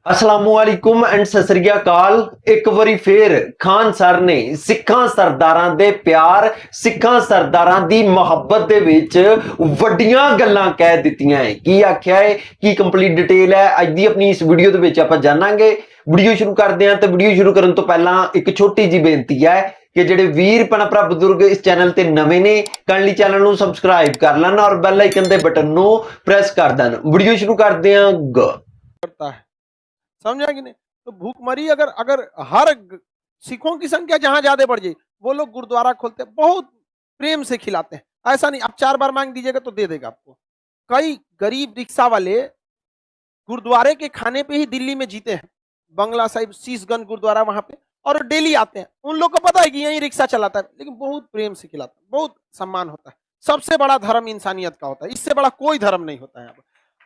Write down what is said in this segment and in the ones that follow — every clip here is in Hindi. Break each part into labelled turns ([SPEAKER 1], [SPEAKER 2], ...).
[SPEAKER 1] असलामुअलैकुम एंड सत श्री अकाल। एक बारी फिर खान सर ने सिखा सरदारां दे प्यार सिखा सरदारां दी मुहब्बत दे विच वड्डियां गल्लां कह दित्तियां है। की आख्या है की कंप्लीट डिटेल है अज दी अपनी इस वीडियो दे विच आपां जानांगे। वीडियो शुरू करदे हां ते वीडियो शुरू करन तो पहलां एक छोटी जी बेनती है कि जेडे वीर भैन भरा बुजुर्ग इस चैनल ते नवे ने काइंडली चैनल नूं सबसक्राइब कर लेना और बैल आइकन दे बटन नूं प्रेस कर देना। वीडियो शुरू करदे हां
[SPEAKER 2] करता है, समझा कि नहीं। तो भूखमरी अगर अगर हर सिखों की संख्या जहां ज्यादा बढ़ जाए, वो लोग गुरुद्वारा खोलते बहुत प्रेम से खिलाते हैं। ऐसा नहीं आप 4 बार मांग दीजिएगा तो दे देगा आपको। कई गरीब रिक्शा वाले गुरुद्वारे के खाने पे ही दिल्ली में जीते हैं। बंगला साहिब शीशगंज गुरुद्वारा वहां पे, और डेली आते हैं। उन लोग को पता है कि यही रिक्शा चलाता है, लेकिन बहुत प्रेम से खिलाता है, बहुत सम्मान होता है। सबसे बड़ा धर्म इंसानियत का होता है, इससे बड़ा कोई धर्म नहीं होता है।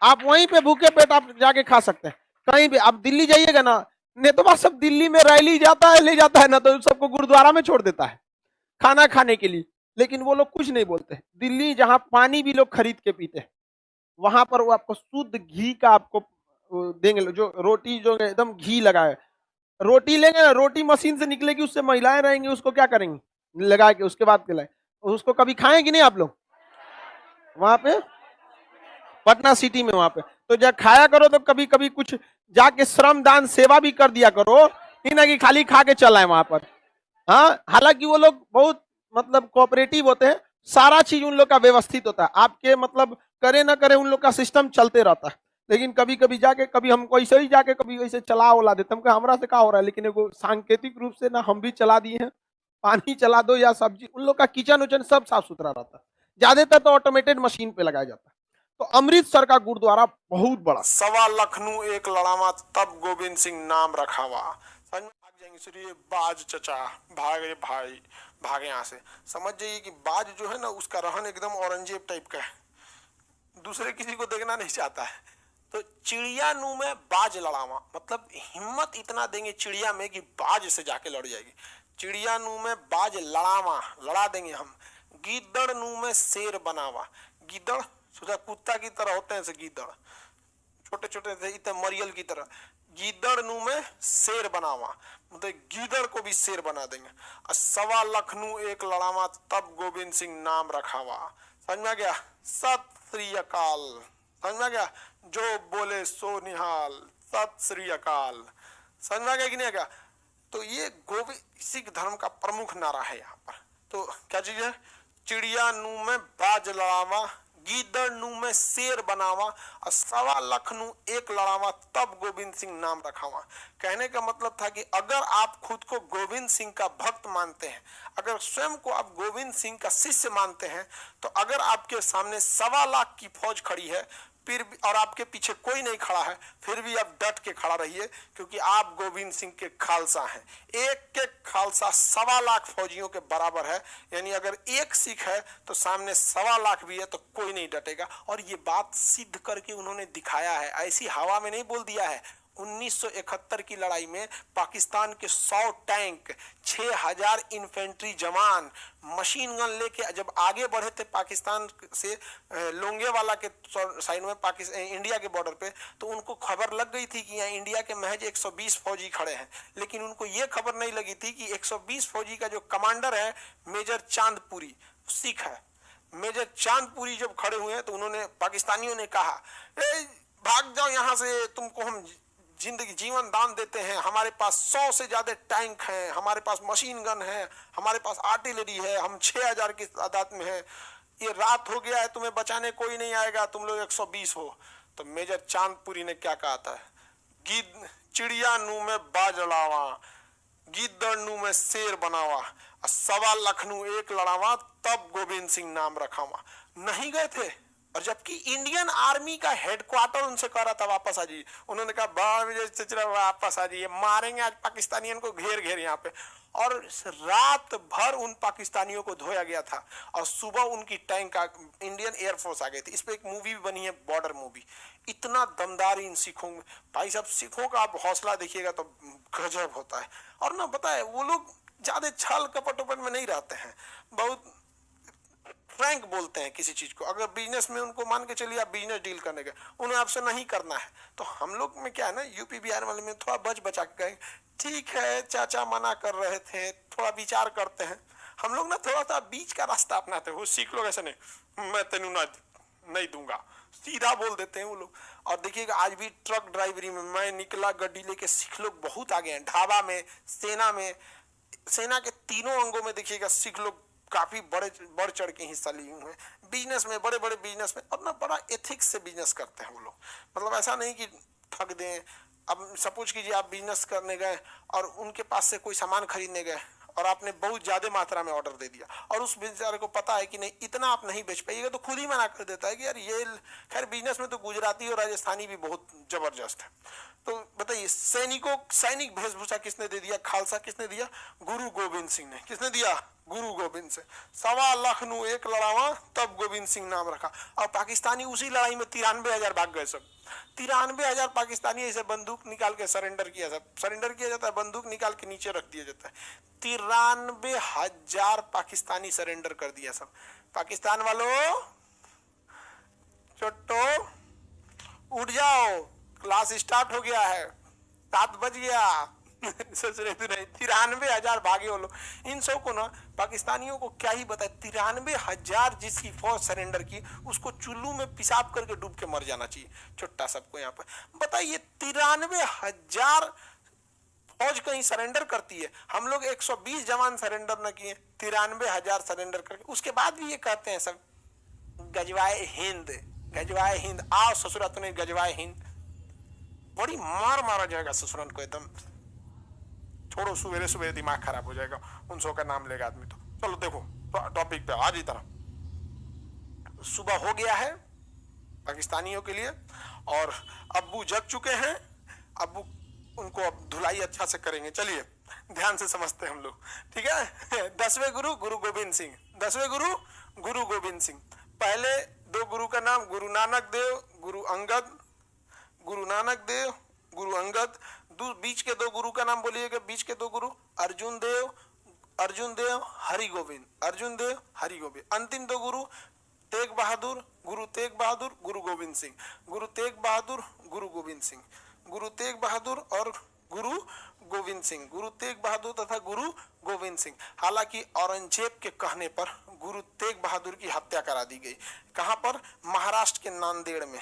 [SPEAKER 2] आप वहीं पे भूखे पेट आप जाके खा सकते हैं। कहीं भी आप दिल्ली जाइएगा ना, नेतवा सब दिल्ली में रैली जाता है, ले जाता है ना, तो सबको गुरुद्वारा में छोड़ देता है खाना खाने के लिए। लेकिन वो लोग कुछ नहीं बोलते। दिल्ली जहां पानी भी लोग खरीद के पीते हैं, वहां पर वो आपको शुद्ध घी का आपको देंगे। जो रोटी जो एकदम घी लगा है, रोटी लेंगे ना, रोटी मशीन से निकलेगी, उससे महिलाएं रहेंगी, उसको क्या करेंगे लगा के, उसके बाद खिलाए। उसको कभी खाएंगे नहीं आप लोग वहां पे पटना सिटी में वहां पे? तो जब खाया करो तो कभी कभी कुछ जाके श्रम दान सेवा भी कर दिया करो, ही ना कि खाली खा के चला है वहां पर। हाँ, हालांकि वो लोग बहुत मतलब कोऑपरेटिव होते हैं। सारा चीज उन लोग का व्यवस्थित होता है। आपके मतलब करे ना करे उन लोग का सिस्टम चलते रहता है। लेकिन कभी कभी जाके कभी हमको ऐसे ही जाके कभी वैसे चला उला देते, हमको हमरा से क्या हो रहा है। लेकिन एगो सांकेतिक रूप से ना हम भी चला दिए हैं। पानी चला दो या सब्जी, उन लोग का किचन उचन सब साफ सुथरा रहता है। ज्यादातर तो ऑटोमेटेड मशीन पे लगाया जाता है। तो अमृतसर का गुरुद्वारा बहुत बड़ा, 1.25 लाख एक लड़ावा तब गोविंद सिंह नाम रखावा। समझ में भाग जाएंगे सर, ये बाज चचा भागे भाई भागे यहाँ से। समझ जाइए कि बाज जो है ना, उसका रहन एकदम औरंगजेब टाइप का है, दूसरे किसी को देखना नहीं चाहता है। तो चिड़िया नू में बाज लड़ावा, मतलब हिम्मत इतना देंगे चिड़िया में कि बाज से जाके लड़ जाएगी। चिड़िया नू में बाज लड़ावा, लड़ा देंगे हम। गीदड़ नू में शेर बनावा। गीदड़ सोचा कुत्ता की तरह होते हैं से गीदड़, छोटे छोटे थे इतने मरियल की तरह। गीदड़ नू में शेर बनावा, मतलब गीदड़ को भी शेर बना देंगे। और 1.25 लाख एक लड़ावा तब गोविंद सिंह नाम रखावा। समझ में आ गया? सत श्री अकाल। समझ में आ गया? जो बोले सो निहाल, सत श्री अकाल। समझ में आ गया कि नहीं आ गया? तो ये गोविंद सिख धर्म का प्रमुख नारा है यहाँ पर। तो क्या चीज है? चिड़िया नू में बाज लड़ावा, गीदड़ नू में शेर बनावा, और 1.25 लाख एक लड़ावा तब गोविंद सिंह नाम रखावा। कहने का मतलब था कि अगर आप खुद को गोविंद सिंह का भक्त मानते हैं, अगर स्वयं को आप गोविंद सिंह का शिष्य मानते हैं, तो अगर आपके सामने 1.25 लाख की फौज खड़ी है फिर भी, और आपके पीछे कोई नहीं खड़ा है, फिर भी आप डट के खड़ा रहिए, क्योंकि आप गोविंद सिंह के खालसा हैं। एक के खालसा 1.25 लाख फौजियों के बराबर है। यानी अगर एक सिख है तो सामने 1.25 लाख भी है तो कोई नहीं डटेगा। और ये बात सिद्ध करके उन्होंने दिखाया है, ऐसी हवा में नहीं बोल दिया है। 1971 की लड़ाई में पाकिस्तान के 100 टैंक, 6000 इन्फेंट्री जवान मशीन गन लेके जब आगे बढ़े थे पाकिस्तान से लोंगेवाला के साइड में, पाकिस्तान इंडिया के बॉर्डर पे, तो उनको खबर लग गई थी कि यहाँ इंडिया के महज 120 फौजी खड़े हैं। लेकिन उनको ये खबर नहीं लगी थी कि 120 फौजी का जो कमांडर है मेजर चांदपुरी, सिख है। मेजर चांदपुरी जब खड़े हुए तो उन्होंने, पाकिस्तानियों ने कहा, भाग जाओ यहाँ से, तुमको हम जिंदगी जीवन दान देते हैं, हमारे पास 100 से ज्यादा टैंक हैं, हमारे पास मशीन गन है, हमारे पास आर्टिलरी है, हम 6000 की तादाद में है, ये रात हो गया है, तुम्हें बचाने कोई नहीं आएगा, तुम लोग 120 हो। तो मेजर चांदपुरी ने क्या कहा था? गिद्ध चिड़िया नू में बाज लड़ावा, गिद्दड़ नू में शेर बनावा, और 1.25 लाख एक लड़ावा तब गोविंद सिंह नाम रखावा। नहीं गए थे, और जबकि इंडियन आर्मी का हेडक्वार्टर उनसे कह रहा था वापस आ जाइए। उन्होंने कहा वापस आ जाइए, मारेंगे आज पाकिस्तानियों को घेर घेर यहाँ पे। और रात भर उन पाकिस्तानियों को धोया गया था, और सुबह उनकी टैंक इंडियन एयरफोर्स आ गई थी। इस पे एक मूवी भी बनी है, बॉर्डर मूवी। इतना दमदार इन सिखों में, भाई साहब सिखों का आप हौसला देखिएगा तो गजब होता है। और ना पता है, वो लोग ज्यादा छल कपट उपट में नहीं रहते हैं, बहुत फ्रैंक बोलते हैं किसी चीज को। अगर बिजनेस में उनको मान के चलिए आप बिजनेस डील करने गए, उन्हें आपसे नहीं करना है, तो हम लोग में क्या है ना, यूपी बिहार वाले में थोड़ा बच बचा के गए, ठीक है चाचा मना कर रहे थे, थोड़ा विचार करते हैं। हम लोग ना थोड़ा सा बीच का रास्ता अपनाते हैं। वो सीख लोग ऐसे नहीं, मैं तेनू ना नहीं दूंगा, सीधा बोल देते हैं वो लोग। और देखिएगा आज भी ट्रक ड्राइवरी में मैं निकला गाड़ी लेके, सिख लोग बहुत आगे हैं। ढाबा में, सेना के तीनों अंगों में देखिएगा सिख लोग काफी बढ़ चढ़ के हिस्सा लिए हुए हैं। बिजनेस में, बड़े बड़े बिजनेस में, और ना बड़ा एथिक्स से बिजनेस करते हैं वो लोग। मतलब ऐसा नहीं कि ठग दें। अब सपोज कीजिए आप बिजनेस करने गए और उनके पास से कोई सामान खरीदने गए और आपने बहुत ज्यादा मात्रा में ऑर्डर दे दिया, और उस बेचारे को पता है कि नहीं इतना आप नहीं बेच पाइएगा, तो खुद ही मना कर देता है कि यार ये, खैर बिजनेस में तो गुजराती और राजस्थानी भी बहुत जबरदस्त है। तो बताइए सैनिक वेशभूषा किसने दे दिया? खालसा किसने दिया? गुरु गोविंद सिंह ने। किसने दिया? गुरु गोविंद से। 1.25 लाख एक लड़ावा, तब गोविंद सिंह नाम रखा। और पाकिस्तानी उसी लड़ाई में 93,000 भाग गए सब। 93,000 पाकिस्तानी ऐसे बंदूक निकाल के सरेंडर किया जाता है, बंदूक निकाल के नीचे रख दिया जाता है। 93,000 पाकिस्तानी सरेंडर कर दिया सब। पाकिस्तान वालों छोटो उठ जाओ, क्लास स्टार्ट हो गया है, 7 बज गया। सोच रहे थे नहीं, 93,000 भागे वो लोग। इन सब को ना पाकिस्तानियों को क्या ही बताए, 93,000 जिसकी फौज सरेंडर की, उसको चुल्लू में पिसाब करके डूब के मर जाना चाहिए छोटा सबको। यहाँ पर बताइए 93,000 फौज कहीं सरेंडर करती है। हम लोग 120 जवान सरेंडर न किए, 93,000 सरेंडर करके उसके बाद भी ये कहते हैं सब गजवाए हिंद, आओ ससुरा तूने गजवाए हिंद। बड़ी मार मारा जाएगा ससुरन को एकदम। छोड़ो, सवेरे सवेरे दिमाग खराब हो जाएगा उन सौ का नाम लेगा आदमी तो। चलो देखो टॉपिक पे आज ही तरह। सुबह हो गया है पाकिस्तानियों के लिए, और अब्बू जग चुके हैं। अब्बू उनको अब धुलाई अच्छा से करेंगे। चलिए ध्यान से समझते हैं हम लोग, ठीक है। 10वें गुरु गुरु गोविंद सिंह। 10वें गुरु गुरु गोविंद सिंह। पहले 2 गुरु का नाम गुरु नानक देव, गुरु अंगद। गुरु नानक देव, गुरु अंगद। बीच के 2 गुरु का नाम बोलिएगा। बीच के 2 गुरु अर्जुन देव हरि गोविंद, अर्जुन देव हरि गोविंद। अंतिम 2 गुरु तेग बहादुर, गुरु तेग बहादुर, गुरु गोविंद सिंह। गुरु तेग बहादुर, गुरु गोविंद सिंह। गुरु तेग बहादुर और गुरु गोविंद सिंह। गुरु तेग बहादुर तथा गुरु गोविंद सिंह। हालांकि औरंगजेब के कहने पर गुरु तेग बहादुर की हत्या करा दी गई। कहां पर? महाराष्ट्र के नांदेड़ में।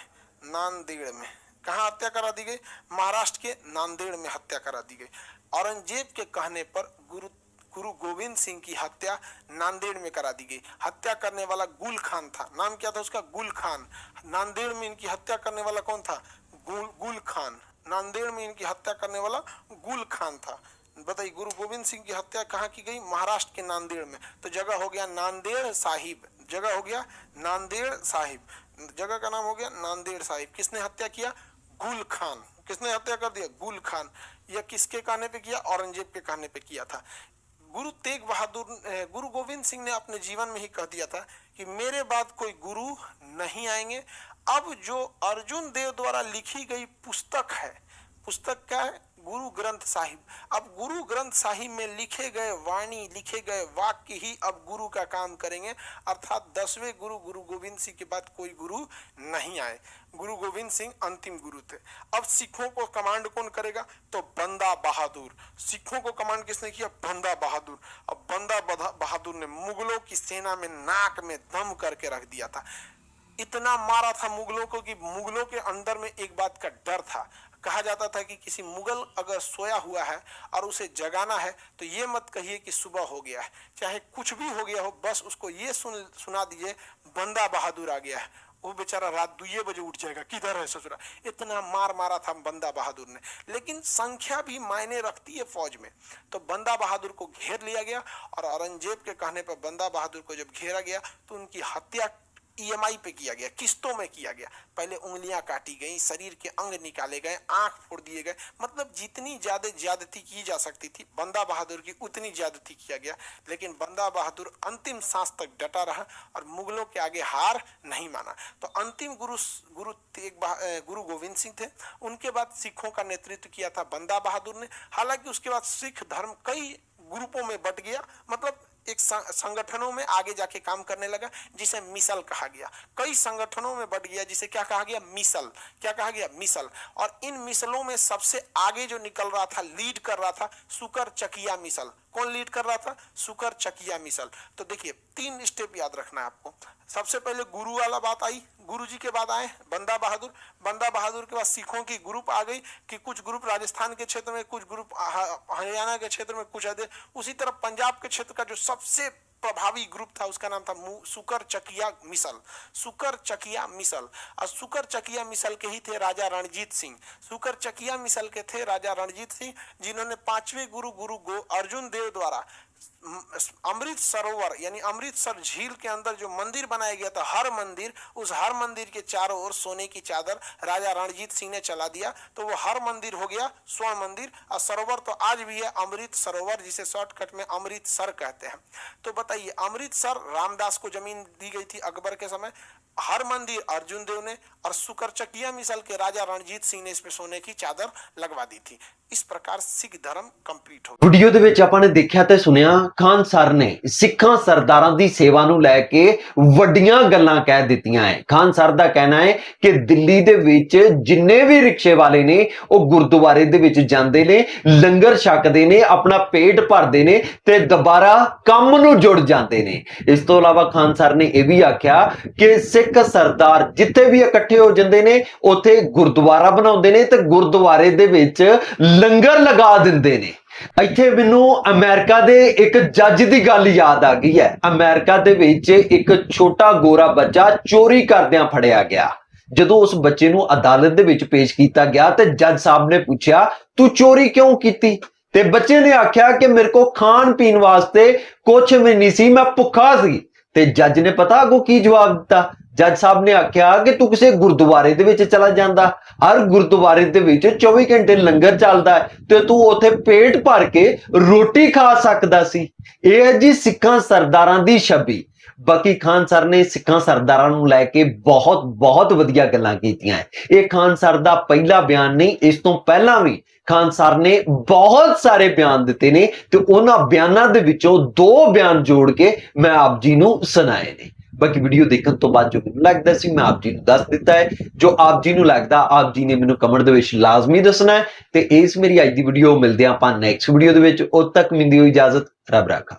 [SPEAKER 2] कहां हत्या करा दी गई? महाराष्ट्र के नांदेड़ में हत्या करा दी गई। औरंगजेब के कहने पर गुरु गोविंद सिंह की हत्या नांदेड़ में करा दी गई। हत्या करने वाला गुल खान था। नाम क्या था उसका? गुल खान। नांदेड़ में इनकी हत्या करने वाला कौन था? गुल खान। नांदेड़ में इनकी हत्या करने वाला गुल खान था। बताइए गुरु गोविंद सिंह की हत्या कहाँ की गई? महाराष्ट्र के नांदेड़ में। तो जगह हो गया नांदेड़ साहिब। जगह हो गया नांदेड़ साहिब। जगह का नाम हो गया नांदेड़ साहिब। किसने हत्या किया? गुल खान। किसने हत्या कर दिया? गुल खान। यह किसके कहने पे किया? औरंगजेब के कहने पे किया था। गुरु गोविंद सिंह ने अपने जीवन में ही कह दिया था कि मेरे बाद कोई गुरु नहीं आएंगे। अब जो अर्जुन देव द्वारा लिखी गई पुस्तक है, पुस्तक क्या है? गुरु ग्रंथ साहिब। अब गुरु ग्रंथ साहिब में लिखे गए वाणी, लिखे गए वाक्य ही अब गुरु का काम करेंगे। अर्थात 10वें गुरु गुरु गोविंद सिंह के बाद कोई गुरु नहीं आए। गुरु गोविंद सिंह अंतिम गुरु थे। अब सिखों को कमांड कौन करेगा? तो बंदा बहादुर। सिखों को कमांड किसने किया? बंदा बहादुर। अब बंदा बहादुर ने मुगलों की सेना में नाक में दम करके रख दिया था। इतना मारा था मुगलों को कि मुगलों के अंदर में एक बात का डर था। कहा जाता था कि किसी मुगल अगर सोया हुआ है और उसे जगाना है तो ये मत कहिए कि सुबह हो गया है, चाहे कुछ भी हो गया हो, बस उसको ये सुना दीजिए बंदा बहादुर आ गया है। वो बेचारा रात 2 बजे उठ जाएगा, किधर है ससुरा। इतना मार मारा था बंदा बहादुर ने। लेकिन संख्या भी मायने रखती है फौज में। तो बंदा बहादुर को घेर लिया गया, और औरंगजेब के कहने पर बंदा बहादुर को जब घेरा गया तो उनकी हत्या EMI पे किया गया, किस्तों में किया गया। पहले उंगलियां काटी गई, शरीर के अंग निकाले गए, आंख फोड़ दिए गए। मतलब जितनी ज्यादती की जा सकती थी बंदा बहादुर की उतनी ज्यादती किया गया। लेकिन बंदा बहादुर अंतिम सांस तक डटा रहा और मुगलों के आगे हार नहीं माना। तो अंतिम गुरु गोविंद सिंह थे। उनके बाद सिखों का नेतृत्व किया था बंदा बहादुर ने। हालांकि उसके बाद सिख धर्म कई ग्रुपों में बट गया। मतलब एक संगठनों में आगे जाके काम करने लगा, जिसे मिसल कहा गया। कई संगठनों में बढ़ गया, जिसे क्या कहा गया, मिसल। क्या कहा गया, मिसल। और इन मिसलों में सबसे आगे जो निकल रहा था, लीड कर रहा था, सुकरचकिया मिसल। कौन लीड कर रहा था, सुकरचकिया मिसल। तो देखिए 3 स्टेप याद रखना है आपको। सबसे पहले गुरु वाला बात आई, गुरु जी के बाद आए बंदा बहादुर, बंदा बहादुर के बाद सिखों की ग्रुप आ गई कि कुछ ग्रुप राजस्थान के क्षेत्र में, कुछ ग्रुप हरियाणा के क्षेत्र में, कुछ अधिक। उसी तरह पंजाब के क्षेत्र का जो सबसे प्रभावी ग्रुप था उसका नाम था सुकरचकिया मिसल। सुकरचकिया मिसल। और सुकरचकिया मिसल के ही थे राजा रणजीत सिंह। सुकरचकिया मिसल के थे राजा रणजीत सिंह, जिन्होंने 5वें गुरु अर्जुन देव द्वारा अमृत सरोवर यानी अमृतसर झील के अंदर जो मंदिर बनाया गया था, हर मंदिर, उस हर मंदिर के चारों ओर सोने की चादर राजा रणजीत सिंह ने चला दिया। तो वो हर मंदिर हो गया स्वर्ण मंदिर। और सरोवर तो आज भी है अमृत सरोवर, जिसे शॉर्टकट में अमृतसर कहते हैं। तो बताइए, अमृतसर रामदास को जमीन दी गई थी अकबर के समय, हर मंदिर अर्जुन देव ने, और सुकरचकिया मिसल के राजा रणजीत सिंह ने इस पे सोने की चादर लगवा दी थी। इस प्रकार सिख धर्म कंप्लीट हो।
[SPEAKER 1] ਵੀਡੀਓ ਦੇ ਵਿੱਚ ਆਪਾਂ ਨੇ ਦੇਖਿਆ ਤੇ ਸੁਣਿਆ ਖਾਨ ਸਰ ਨੇ ਸਿੱਖਾਂ ਸਰਦਾਰਾਂ ਦੀ ਸੇਵਾ ਨੂੰ ਲੈ ਕੇ ਵੱਡੀਆਂ ਗੱਲਾਂ ਕਹਿ ਦਿੱਤੀਆਂ ਹੈ। ਖਾਨ ਸਰ ਦਾ ਕਹਿਣਾ ਹੈ ਕਿ ਦਿੱਲੀ ਦੇ ਵਿੱਚ ਜਿੰਨੇ ਵੀ ਰਿਕਸ਼ੇ ਵਾਲੇ ਨੇ ਉਹ ਗੁਰਦੁਆਰੇ ਦੇ ਵਿੱਚ ਜਾਂਦੇ ਨੇ, ਲੰਗਰ ਛਕਦੇ ਨੇ, ਆਪਣਾ ਪੇਟ ਭਰਦੇ ਨੇ ਤੇ ਦੁਬਾਰਾ ਕੰਮ ਨੂੰ ਜੁੜ ਜਾਂਦੇ ਨੇ। ਇਸ ਤੋਂ ਇਲਾਵਾ ਖਾਨ ਸਰ ਨੇ ਇਹ ਵੀ ਆਖਿਆ ਕਿ ਸਿੱਖ ਸਰਦਾਰ ਜਿੱਥੇ ਵੀ ਇਕੱਠੇ ਹੋ ਜਾਂਦੇ ਨੇ ਉੱਥੇ ਗੁਰਦੁਆਰਾ ਬਣਾਉਂਦੇ ਨੇ ਤੇ ਗੁਰਦੁਆਰੇ ਦੇ ਵਿੱਚ ਲੰਗਰ ਲਗਾ ਦਿੰਦੇ ਨੇ। ਇੱਥੇ ਮੈਨੂੰ ਅਮਰੀਕਾ ਦੇ ਇੱਕ ਜੱਜ ਦੀ ਗੱਲ ਯਾਦ ਆ ਗਈ ਹੈ। ਅਮਰੀਕਾ ਦੇ ਵਿੱਚ ਇੱਕ ਛੋਟਾ ਗੋਰਾ ਬੱਚਾ ਚੋਰੀ ਕਰਦਿਆਂ ਫੜਿਆ ਗਿਆ। ਜਦੋਂ ਉਸ ਬੱਚੇ ਨੂੰ ਅਦਾਲਤ ਦੇ ਵਿੱਚ ਪੇਸ਼ ਕੀਤਾ ਗਿਆ ਤੇ ਜੱਜ ਸਾਹਿਬ ਨੇ ਪੁੱਛਿਆ, ਤੂੰ ਚੋਰੀ ਕਿਉਂ ਕੀਤੀ? ਤੇ ਬੱਚੇ ਨੇ ਆਖਿਆ ਕਿ ਮੇਰੇ ਕੋ ਖਾਣ ਪੀਣ ਵਾਸਤੇ ਕੁਝ ਵੀ ਨਹੀਂ ਸੀ, ਮੈਂ ਭੁੱਖਾ ਸੀ। ਤੇ ਜੱਜ ਨੇ ਪਤਾ ਅੱਗੋਂ ਕੀ ਜਵਾਬ ਦਿੱਤਾ? ਜੱਜ ਸਾਹਿਬ ਨੇ ਆਖਿਆ ਕਿ ਤੂੰ ਕਿਸੇ ਗੁਰਦੁਆਰੇ ਦੇ ਵਿੱਚ ਚਲਾ ਜਾਂਦਾ, ਹਰ ਗੁਰਦੁਆਰੇ ਦੇ ਵਿੱਚ 24 ਘੰਟੇ ਲੰਗਰ ਚੱਲਦਾ ਹੈ ਤੇ ਤੂੰ ਉੱਥੇ ਪੇਟ ਭਰ ਕੇ ਰੋਟੀ ਖਾ ਸਕਦਾ ਸੀ। ਇਹ ਹੈ ਜੀ ਸਿੱਖਾਂ ਸਰਦਾਰਾਂ ਦੀ ਛਵੀ। ਬਾਕੀ ਖਾਨ ਸਰ ਨੇ ਸਿੱਖਾਂ ਸਰਦਾਰਾਂ ਨੂੰ ਲੈ ਕੇ ਬਹੁਤ ਵਧੀਆ ਗੱਲਾਂ ਕੀਤੀਆਂ ਹੈ। ਇਹ ਖਾਨ ਸਰ ਦਾ ਪਹਿਲਾ ਬਿਆਨ ਨਹੀਂ, ਇਸ ਤੋਂ ਪਹਿਲਾਂ ਵੀ ਖਾਨ ਸਰ ਨੇ ਬਹੁਤ ਸਾਰੇ ਬਿਆਨ ਦਿੱਤੇ ਨੇ ਤੇ ਉਹਨਾਂ ਬਿਆਨਾਂ ਦੇ ਵਿੱਚੋਂ 2 ਬਿਆਨ ਜੋੜ ਕੇ ਮੈਂ ਆਪ ਜੀ ਨੂੰ ਸੁਣਾਏ ਨੇ। ਬਾਕੀ ਵੀਡੀਓ ਦੇਖਣ ਤੋਂ ਬਾਅਦ ਜੋ ਮੈਨੂੰ ਲੱਗਦਾ ਸੀ ਮੈਂ ਆਪ ਜੀ ਨੂੰ ਦੱਸ ਦਿੱਤਾ ਹੈ। ਜੋ ਆਪ ਜੀ ਨੂੰ ਲੱਗਦਾ ਆਪ ਜੀ ਨੇ ਮੈਨੂੰ ਕਮੈਂਟ ਦੇ ਵਿੱਚ ਲਾਜ਼ਮੀ ਦੱਸਣਾ ਹੈ। ਤੇ ਇਸ ਮੇਰੀ ਅੱਜ ਦੀ ਵੀਡੀਓ ਮਿਲਦੇ ਆਪਾਂ ਨੈਕਸਟ ਵੀਡੀਓ ਦੇ ਵਿੱਚ। ਉਦ ਤੱਕ ਮੈਨੂੰ ਦਿਓ ਇਜਾਜ਼ਤ। ਰੱਬ ਰਾਖਾ।